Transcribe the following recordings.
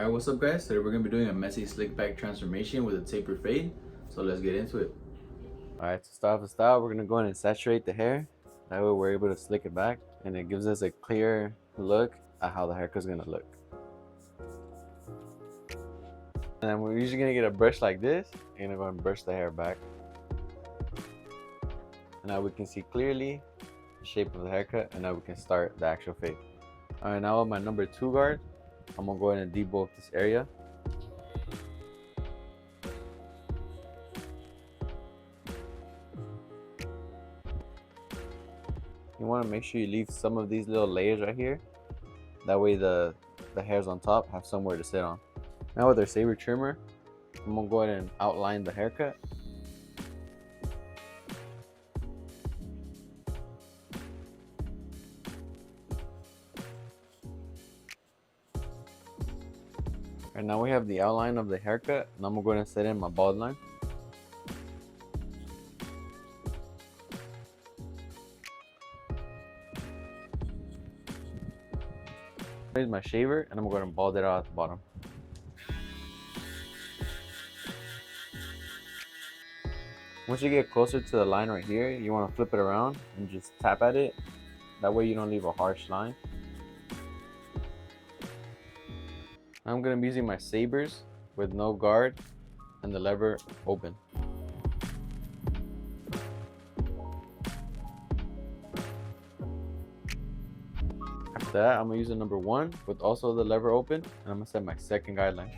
Alright, what's up guys? Today we're going to be doing a messy slick back transformation with a taper fade. So let's get into it. Alright, to start off the style, we're going to go in and saturate the hair. That way we're able to slick it back and it gives us a clear look at how the haircut's going to look. And then we're usually going to get a brush like this. You're going to go and brush the hair back. And now we can see clearly the shape of the haircut, and now we can start the actual fade. Alright, now with my number 2 guard, I'm going to go ahead and debulk this area. You want to make sure you leave some of these little layers right here. That way the hairs on top have somewhere to sit on. Now with our saber trimmer, I'm going to go ahead and outline the haircut. And now we have the outline of the haircut, and I'm going to go ahead and set in my bald line. Here's my shaver, and I'm going to bald it out at the bottom. Once you get closer to the line right here, you want to flip it around and just tap at it. That way you don't leave a harsh line. I'm going to be using my sabers with no guard and the lever open. After that, I'm going to use the number 1 with also the lever open, and I'm going to set my second guideline.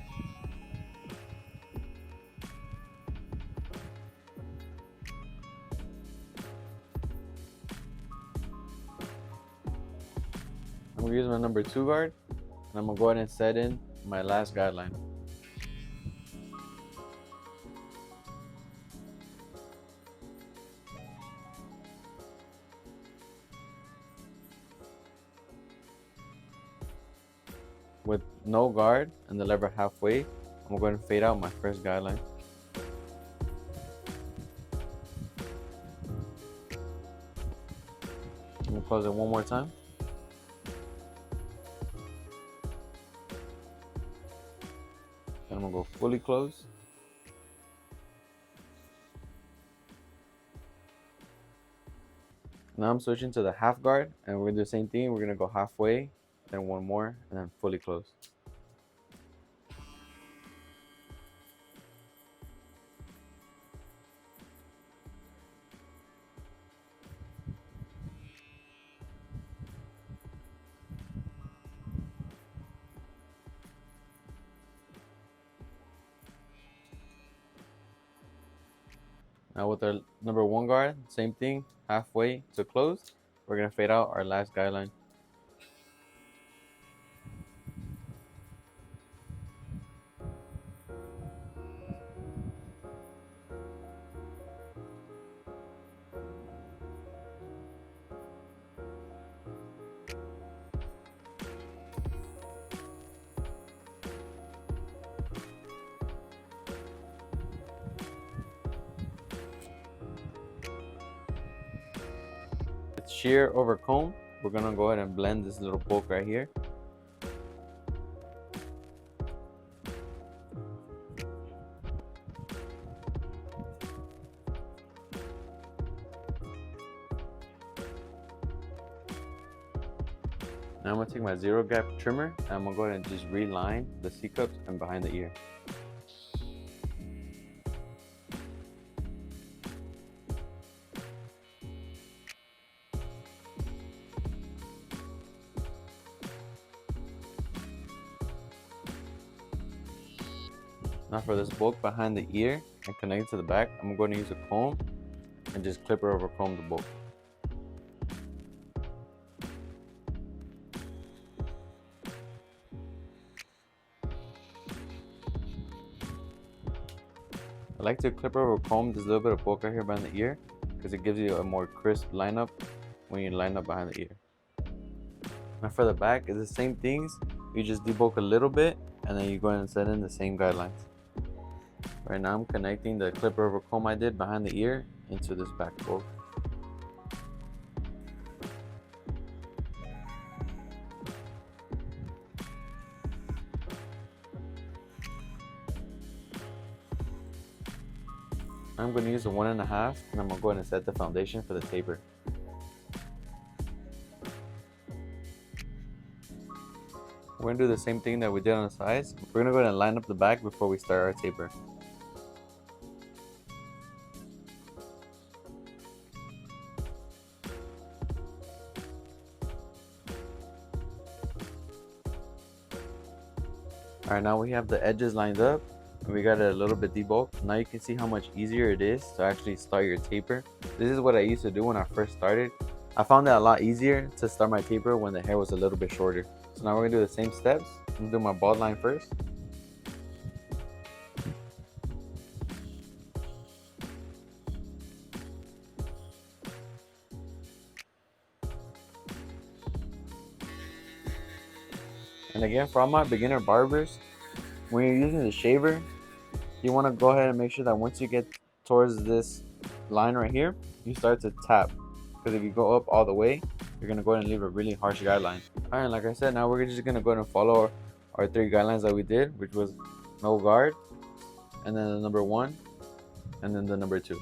I'm going to use my number 2 guard, and I'm going to go ahead and set in my last guideline. With no guard and the lever halfway, I'm going to fade out my first guideline. I'm going to close it one more time. Then I'm going to go fully close. Now I'm switching to the half guard, and we're going to do the same thing. We're going to go halfway, then one more, and then fully close. Now with our number 1 guard, same thing, halfway to close. We're going to fade out our last guideline. With shear over comb, we're going to go ahead and blend this little bulk right here. Now I'm going to take my 0 gap trimmer, and I'm going to go ahead and just reline the C-cups and behind the ear. Now for this bulk behind the ear and connected to the back, I'm going to use a comb and just clipper over comb the bulk. I like to clip over comb this little bit of bulk right here behind the ear because it gives you a more crisp lineup when you line up behind the ear. Now for the back, it's the same things. You just debulk a little bit and then you go ahead and set in the same guidelines. Right now I'm connecting the clipper over comb I did behind the ear into this back bulk. I'm going to use a 1.5, and I'm going to go ahead and set the foundation for the taper. We're going to do the same thing that we did on the sides. We're going to go ahead and line up the back before we start our taper. Alright, now we have the edges lined up and we got it a little bit debulked. Now you can see how much easier it is to actually start your taper. This is what I used to do when I first started. I found it a lot easier to start my taper when the hair was a little bit shorter. So now we're gonna do the same steps. I'm gonna do my bald line first. And again, for all my beginner barbers, when you're using the shaver, you want to go ahead and make sure that once you get towards this line right here, you start to tap. Because if you go up all the way, you're going to go ahead and leave a really harsh guideline. Alright, like I said, now we're just going to go ahead and follow our 3 guidelines that we did, which was no guard, and then the number 1, and then the number 2.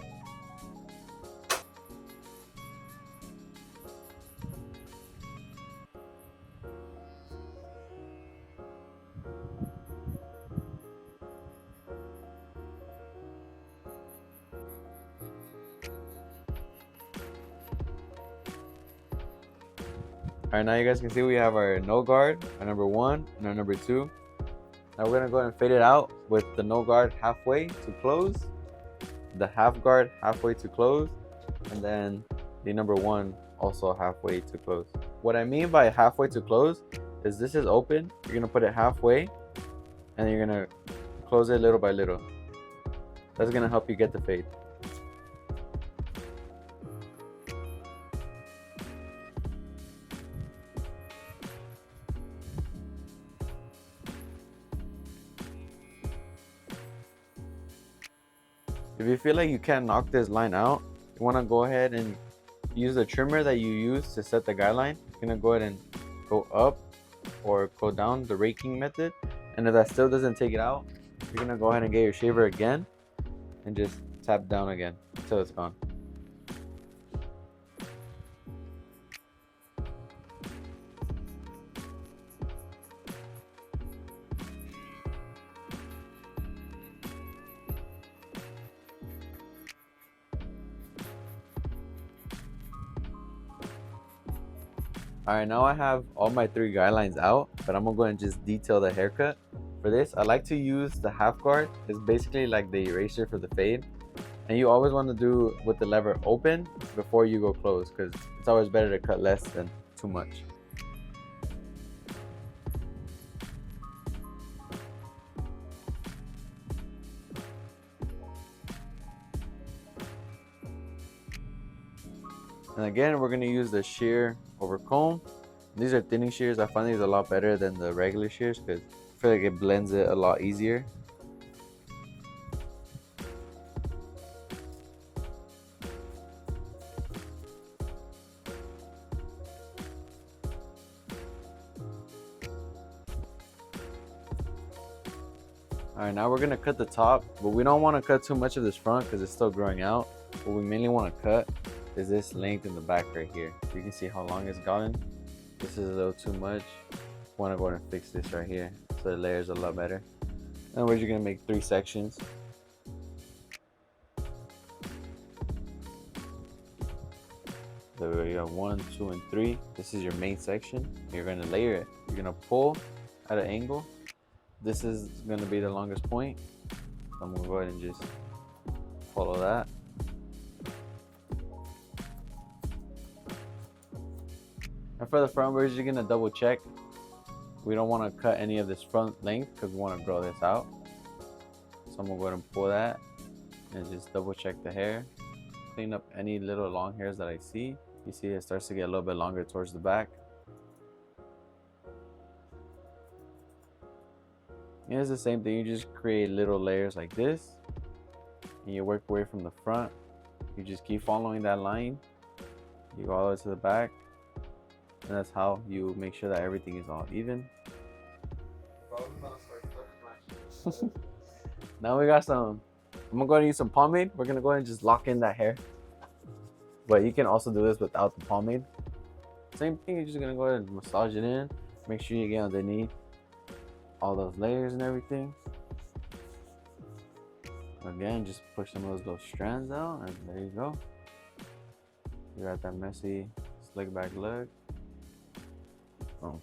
Alright, now you guys can see we have our no guard, our number 1, and our number 2. Now we're going to go ahead and fade it out with the no guard halfway to close, the half guard halfway to close, and then the number 1 also halfway to close. What I mean by halfway to close is this is open, you're going to put it halfway, and then you're going to close it little by little. That's going to help you get the fade. If you feel like you can't knock this line out, you want to go ahead and use the trimmer that you use to set the guideline. You're going to go ahead and go up or go down the raking method. And if that still doesn't take it out, you're going to go ahead and get your shaver again and just tap down again until it's gone. Alright, now I have all my 3 guidelines out, but I'm gonna go and just detail the haircut. For this, I like to use the half guard. It's basically like the eraser for the fade. And you always want to do with the lever open before you go close, because it's always better to cut less than too much. And again, we're going to use the shear over comb. These are thinning shears. I find these a lot better than the regular shears because I feel like it blends it a lot easier. Alright, now we're going to cut the top, but we don't want to cut too much of this front because it's still growing out. What we mainly want to cut is this length in the back right here. You can see how long it's gotten. This is a little too much. Want to go ahead and fix this right here so the layers a lot better. And we're just going to make 3 sections. So we got 1, 2, and 3. This is your main section. You're going to layer it. You're going to pull at an angle. This is going to be the longest point. So I'm going to go ahead and just follow that. And for the front, we're just going to double check. We don't want to cut any of this front length because we want to grow this out. So I'm going to go ahead and pull that and just double check the hair. Clean up any little long hairs that I see. You see it starts to get a little bit longer towards the back. And it's the same thing. You just create little layers like this. And you work away from the front. You just keep following that line. You go all the way to the back. And that's how you make sure that everything is all even. Now we got some I'm gonna go ahead and use some pomade. We're gonna go ahead and just lock in that hair. But you can also do this without the pomade. Same thing, you're just gonna go ahead and massage it in. Make sure you get underneath all those layers and everything. Again, just push some of those little strands out, and there you go. You got that messy, slick back look. Boom.